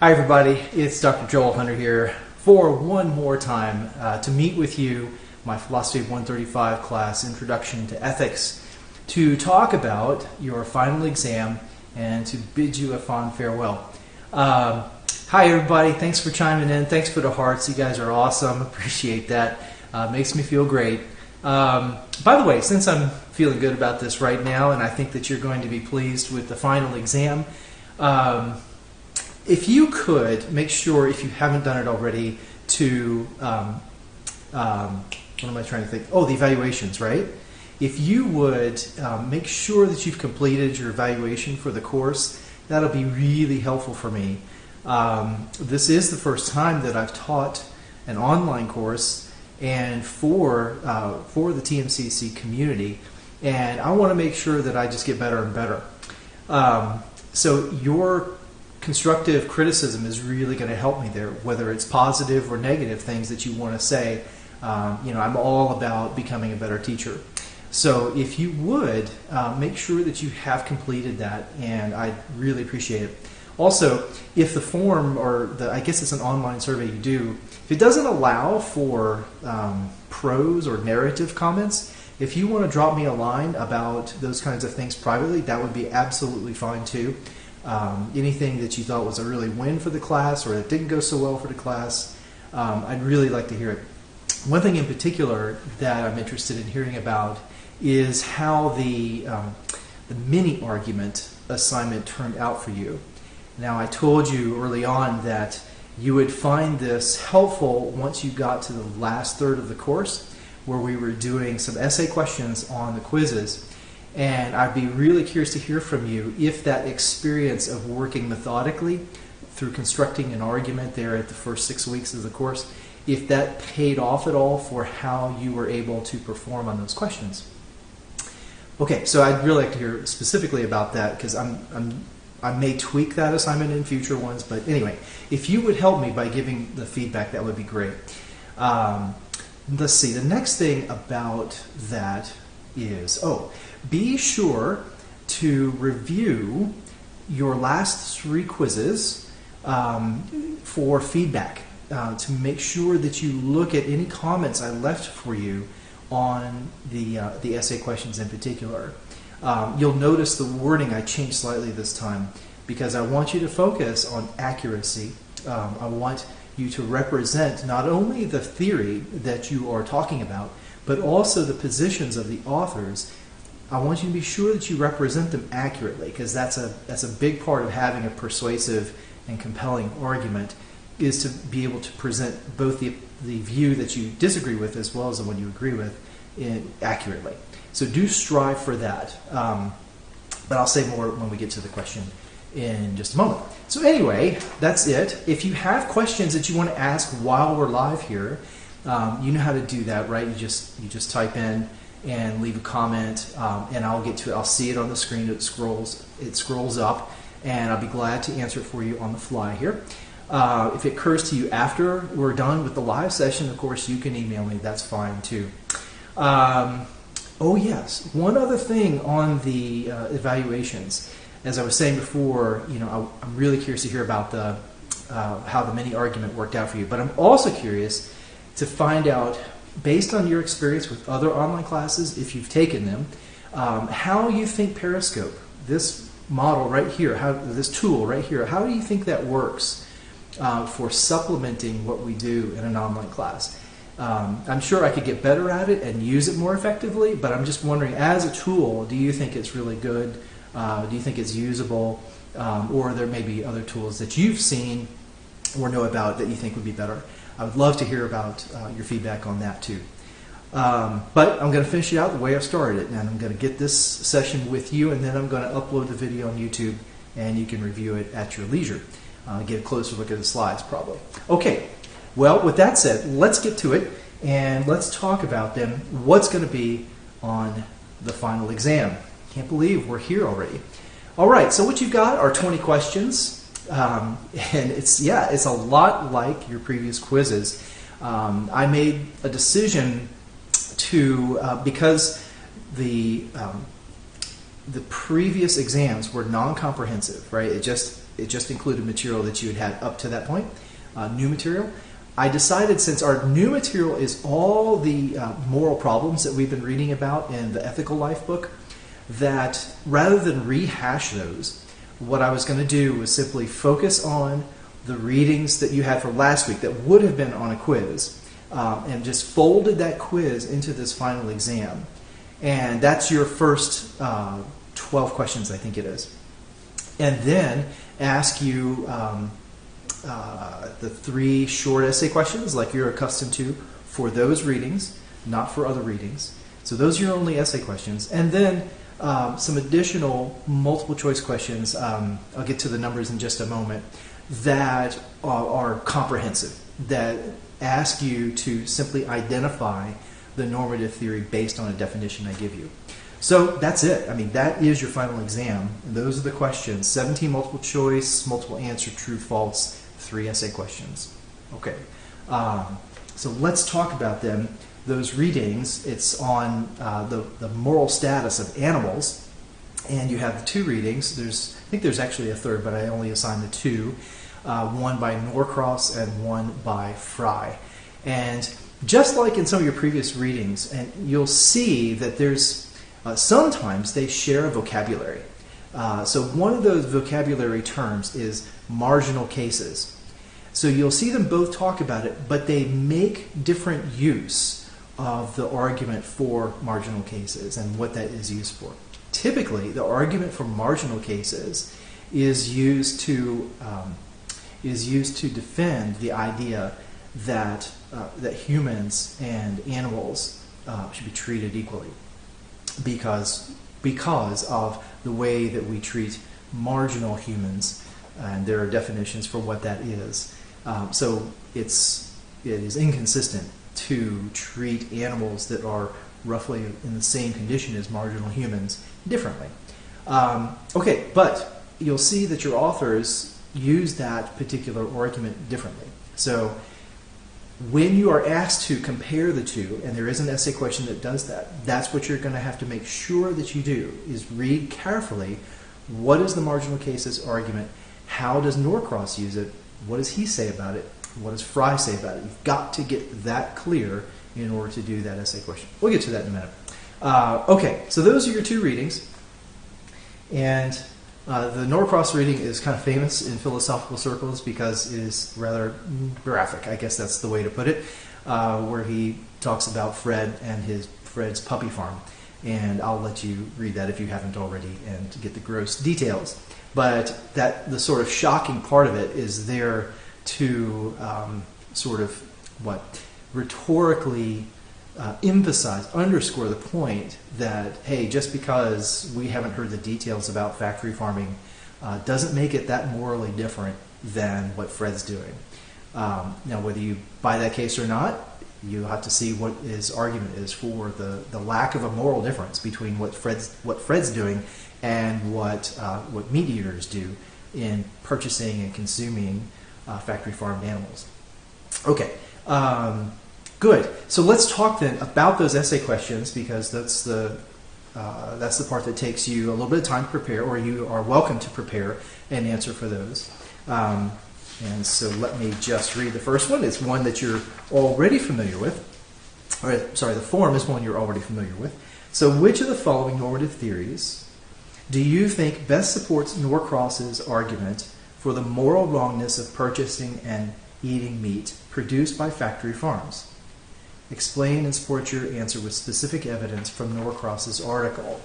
Hi everybody, it's Dr. Joel Hunter here for one more time to meet with you, my Philosophy of 135 class, Introduction to Ethics, to talk about your final exam and to bid you a fond farewell. Hi everybody, thanks for chiming in, thanks for the hearts, you guys are awesome, appreciate that, makes me feel great. By the way, since I'm feeling good about this right now and I think that you're going to be pleased with the final exam, if you could make sure, if you haven't done it already, to, what am I trying to think? Oh, the evaluations, right? If you would make sure that you've completed your evaluation for the course, that'll be really helpful for me. This is the first time that I've taught an online course and for the TMCC community, and I want to make sure that I just get better and better. So your constructive criticism is really going to help me there, whether it's positive or negative things that you want to say. I'm all about becoming a better teacher. So if you would, make sure that you have completed that, and I'd really appreciate it. Also, if the form, or I guess it's an online survey you do, if it doesn't allow for prose or narrative comments, if you want to drop me a line about those kinds of things privately, that would be absolutely fine too. Anything that you thought was a really win for the class or that didn't go so well for the class, I'd really like to hear it. One thing in particular that I'm interested in hearing about is how the mini argument assignment turned out for you. Now, I told you early on that you would find this helpful once you got to the last third of the course, where we were doing some essay questions on the quizzes. And I'd be really curious to hear from you if that experience of working methodically through constructing an argument there at the first 6 weeks of the course, if that paid off at all for how you were able to perform on those questions. Okay, so I'd really like to hear specifically about that, because I may tweak that assignment in future ones, but anyway, if you would help me by giving the feedback, that would be great. Let's see, the next thing about that is, be sure to review your last 3 quizzes for feedback, to make sure that you look at any comments I left for you on the essay questions in particular. You'll notice the wording I changed slightly this time because I want you to focus on accuracy. I want you to represent not only the theory that you are talking about, but also the positions of the authors. I want you to be sure that you represent them accurately, because that's a big part of having a persuasive and compelling argument, is to be able to present both the view that you disagree with as well as the one you agree with accurately. So do strive for that. But I'll say more when we get to the question in just a moment. So anyway, that's it. If you have questions that you want to ask while we're live here, you know how to do that, right? You just type in and leave a comment, and I'll get to it. I'll see it on the screen. It scrolls up, and I'll be glad to answer it for you on the fly here. If it occurs to you after we're done with the live session, of course, you can email me. That's fine too. Oh yes, one other thing on the evaluations. As I was saying before, I'm really curious to hear about how the mini argument worked out for you. But I'm also curious to find out, based on your experience with other online classes, if you've taken them, how you think Periscope, this model right here, this tool right here, how do you think that works for supplementing what we do in an online class? I'm sure I could get better at it and use it more effectively, but I'm just wondering, as a tool, do you think it's really good? Do you think it's usable? Or there may be other tools that you've seen or know about that you think would be better. I would love to hear about your feedback on that too. But I'm going to finish it out the way I started it, and I'm going to get this session with you, and then I'm going to upload the video on YouTube, and you can review it at your leisure. Get a closer look at the slides probably. Okay, well, with that said, let's get to it, and let's talk about then what's going to be on the final exam. Can't believe we're here already. All right, so what you've got are 20 questions. And it's a lot like your previous quizzes. I made a decision to because the previous exams were non-comprehensive, right? it just included material that you had up to that point, new material. I decided, since our new material is all the moral problems that we've been reading about in the Ethical Life book, that rather than rehash those, what I was going to do was simply focus on the readings that you had for last week that would have been on a quiz, and just folded that quiz into this final exam. And that's your first 12 questions, I think it is. And then ask you the 3 short essay questions like you're accustomed to for those readings, not for other readings. So those are your only essay questions. And then some additional multiple choice questions, I'll get to the numbers in just a moment, that are comprehensive, that ask you to simply identify the normative theory based on a definition I give you. So that's it. I mean, that is your final exam. And those are the questions: 17 multiple choice, multiple answer, true, false, 3 essay questions. Okay, so let's talk about them. Those readings, it's on the moral status of animals, and you have the 2 readings. I think there's actually a third, but I only assigned the 2. One by Norcross and one by Fry. And just like in some of your previous readings, and you'll see that there's sometimes they share a vocabulary. So one of those vocabulary terms is marginal cases. So you'll see them both talk about it, but they make different use of the argument for marginal cases and what that is used for. Typically, the argument for marginal cases is used to defend the idea that that humans and animals should be treated equally, because of the way that we treat marginal humans, and there are definitions for what that is. So it is inconsistent to treat animals that are roughly in the same condition as marginal humans differently. Okay, but you'll see that your authors use that particular argument differently. So when you are asked to compare the 2, and there is an essay question that does that, that's what you're going to have to make sure that you do, is read carefully what is the marginal cases argument, how does Norcross use it, what does he say about it, what does Fry say about it. You've got to get that clear in order to do that essay question. We'll get to that in a minute. Okay, so those are your 2 readings. And the Norcross reading is kind of famous in philosophical circles because it is rather graphic, I guess that's the way to put it, where he talks about Fred and Fred's puppy farm. And I'll let you read that if you haven't already and get the gross details. But the sort of shocking part of it is there to rhetorically underscore the point that, hey, just because we haven't heard the details about factory farming doesn't make it that morally different than what Fred's doing. Now, whether you buy that case or not, you have to see what his argument is for the lack of a moral difference between what Fred's doing and what meat eaters do in purchasing and consuming factory farmed animals. Okay. Good. So let's talk then about those essay questions, because that's the part that takes you a little bit of time to prepare, or you are welcome to prepare and answer for those. And so let me just read the first one. It's one that you're already familiar with. The form is one you're already familiar with. So which of the following normative theories do you think best supports Norcross's argument for the moral wrongness of purchasing and eating meat produced by factory farms? Explain and support your answer with specific evidence from Norcross's article.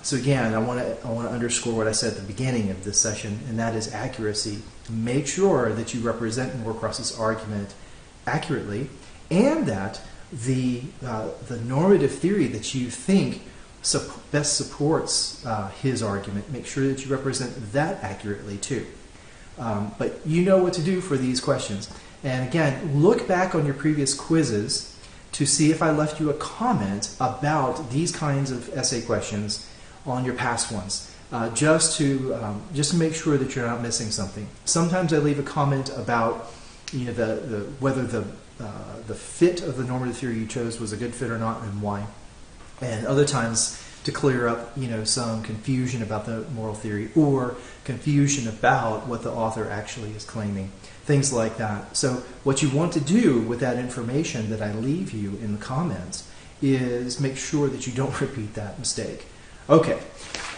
So again, I want to underscore what I said at the beginning of this session, and that is accuracy. Make sure that you represent Norcross's argument accurately, and that the normative theory that you think best supports his argument, make sure that you represent that accurately too. But you know what to do for these questions. And again, look back on your previous quizzes to see if I left you a comment about these kinds of essay questions on your past ones, just to make sure that you're not missing something. Sometimes I leave a comment about whether the fit of the normative theory you chose was a good fit or not, and why. And other times to clear up, some confusion about the moral theory or confusion about what the author actually is claiming. Things like that. So what you want to do with that information that I leave you in the comments is make sure that you don't repeat that mistake. Okay,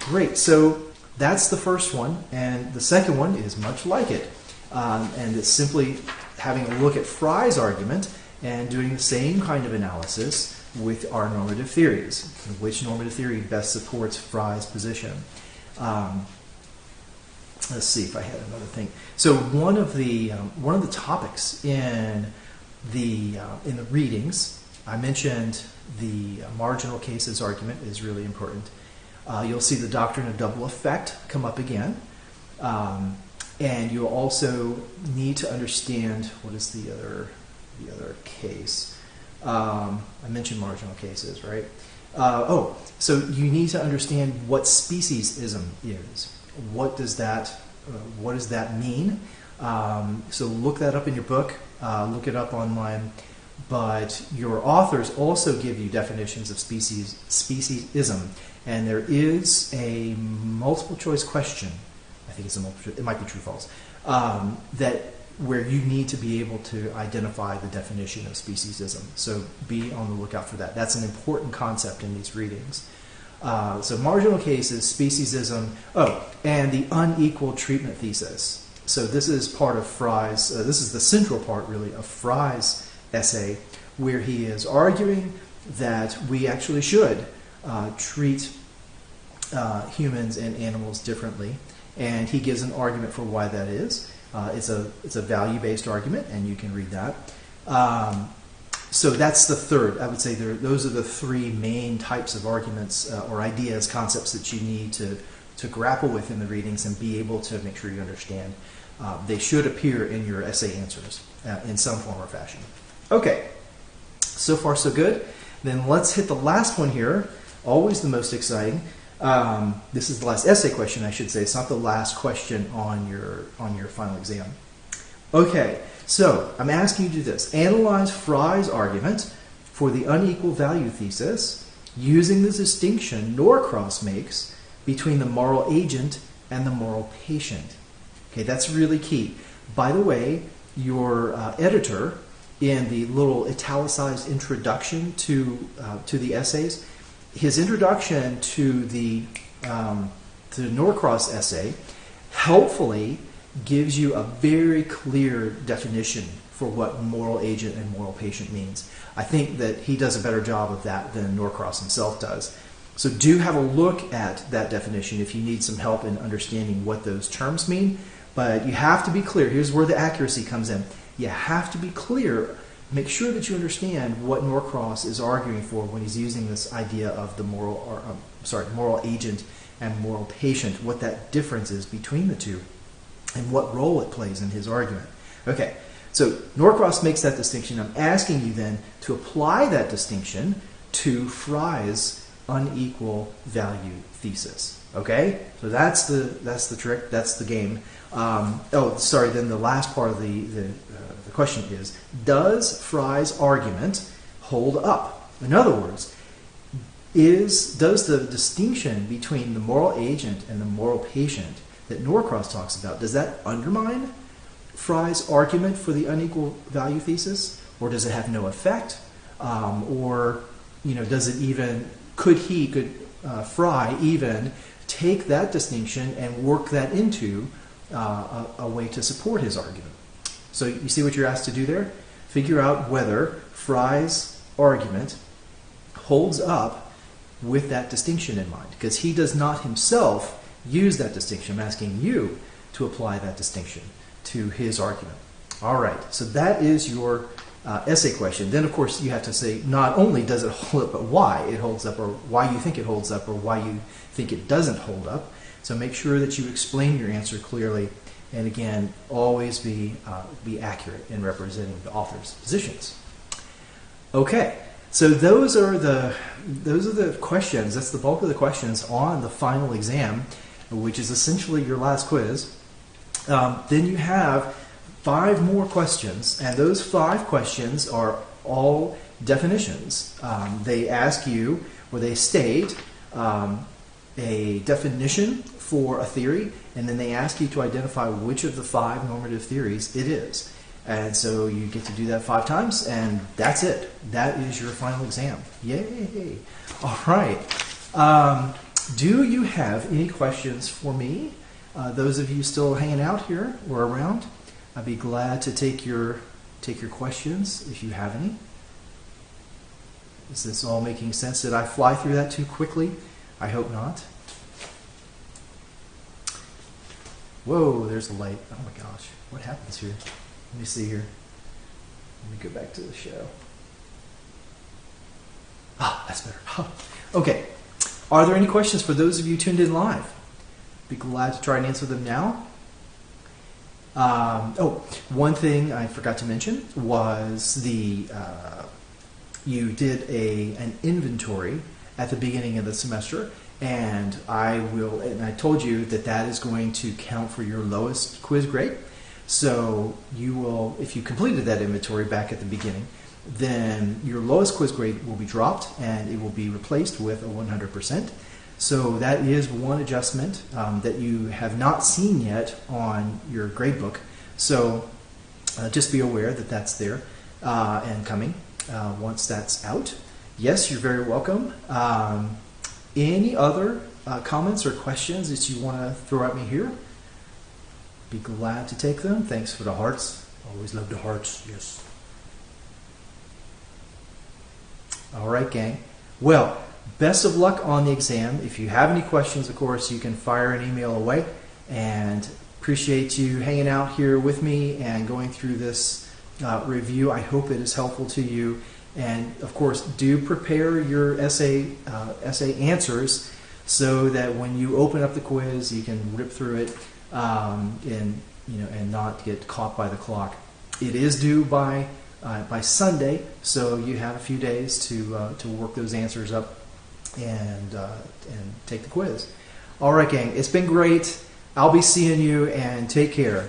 great. So that's the first one, and the second one is much like it. And it's simply having a look at Fry's argument and doing the same kind of analysis with our normative theories. Which normative theory best supports Fry's position? Let's see if I had another thing. So one of the topics in the readings, I mentioned the marginal cases argument is really important. You'll see the doctrine of double effect come up again, and you'll also need to understand what is the other case. I mentioned marginal cases, right? So you need to understand what speciesism is. What does that mean? So look that up in your book, look it up online, but your authors also give you definitions of speciesism, and there is a multiple choice question, I think it's a multiple choice, it might be true false, where you need to be able to identify the definition of speciesism. So be on the lookout for that. That's an important concept in these readings. So marginal cases, speciesism, and the unequal treatment thesis. So this is part of Fry's, this is the central part really of Fry's essay, where he is arguing that we actually should treat humans and animals differently, and he gives an argument for why that is. It's a value-based argument, and you can read that. So that's the third. I would say those are the three main types of arguments or ideas, concepts that you need to grapple with in the readings and be able to make sure you understand. They should appear in your essay answers in some form or fashion. Okay, so far so good. Then let's hit the last one here, always the most exciting. This is the last essay question, I should say. It's not the last question on your final exam. Okay, so I'm asking you to do this. Analyze Fry's argument for the unequal value thesis using the distinction Norcross makes between the moral agent and the moral patient. Okay, that's really key. By the way, your editor, in the little italicized introduction to the essays, his introduction to the Norcross essay helpfully gives you a very clear definition for what moral agent and moral patient means. I think that he does a better job of that than Norcross himself does. So do have a look at that definition if you need some help in understanding what those terms mean. But you have to be clear. Here's where the accuracy comes in. You have to be clear. Make sure that you understand what Norcross is arguing for when he's using this idea of the moral agent and moral patient, what that difference is between the two, and what role it plays in his argument. Okay, so Norcross makes that distinction. I'm asking you then to apply that distinction to Fry's unequal value thesis. Okay, so that's the trick. That's the game. Then the last part of the question is, does Fry's argument hold up? In other words, does the distinction between the moral agent and the moral patient that Norcross talks about, does that undermine Fry's argument for the unequal value thesis, or does it have no effect? Does it even, could Fry even take that distinction and work that into a way to support his argument? So you see what you're asked to do there? Figure out whether Fry's argument holds up with that distinction in mind, because he does not himself use that distinction. I'm asking you to apply that distinction to his argument. All right, so that is your essay question. Then, of course, you have to say not only does it hold up, but why it holds up, or why you think it holds up, or why you think it doesn't hold up. So make sure that you explain your answer clearly, and again, always be accurate in representing the author's positions. Okay, so those are the questions. That's the bulk of the questions on the final exam, which is essentially your last quiz. Then you have 5 more questions, and those 5 questions are all definitions. They ask you, or they state, a definition for a theory, and then they ask you to identify which of the 5 normative theories it is. And so you get to do that 5 times, and that's it. That is your final exam. Yay! All right. Do you have any questions for me? Those of you still hanging out here or around, I'd be glad to take your questions if you have any. Is this all making sense? Did I fly through that too quickly? I hope not. Whoa, there's a light. Oh my gosh, what happens here? Let me see here. Let me go back to the show. Ah, that's better. Okay. Are there any questions for those of you tuned in live? Be glad to try and answer them now. One thing I forgot to mention was you did an inventory at the beginning of the semester, and I told you that is going to count for your lowest quiz grade. So you will, if you completed that inventory back at the beginning, then your lowest quiz grade will be dropped and it will be replaced with a 100%. So that is one adjustment that you have not seen yet on your grade book. So just be aware that that's there and coming once that's out. Yes, you're very welcome. Any other comments or questions that you want to throw at me here? Be glad to take them. Thanks for the hearts. Always love the hearts. Yes. All right, gang. Well, best of luck on the exam. If you have any questions, of course, you can fire an email away. And appreciate you hanging out here with me and going through this review. I hope it is helpful to you. And of course, do prepare your essay answers so that when you open up the quiz, you can rip through it and not get caught by the clock. It is due by Sunday, so you have a few days to work those answers up and take the quiz. All right, gang, it's been great. I'll be seeing you, and take care.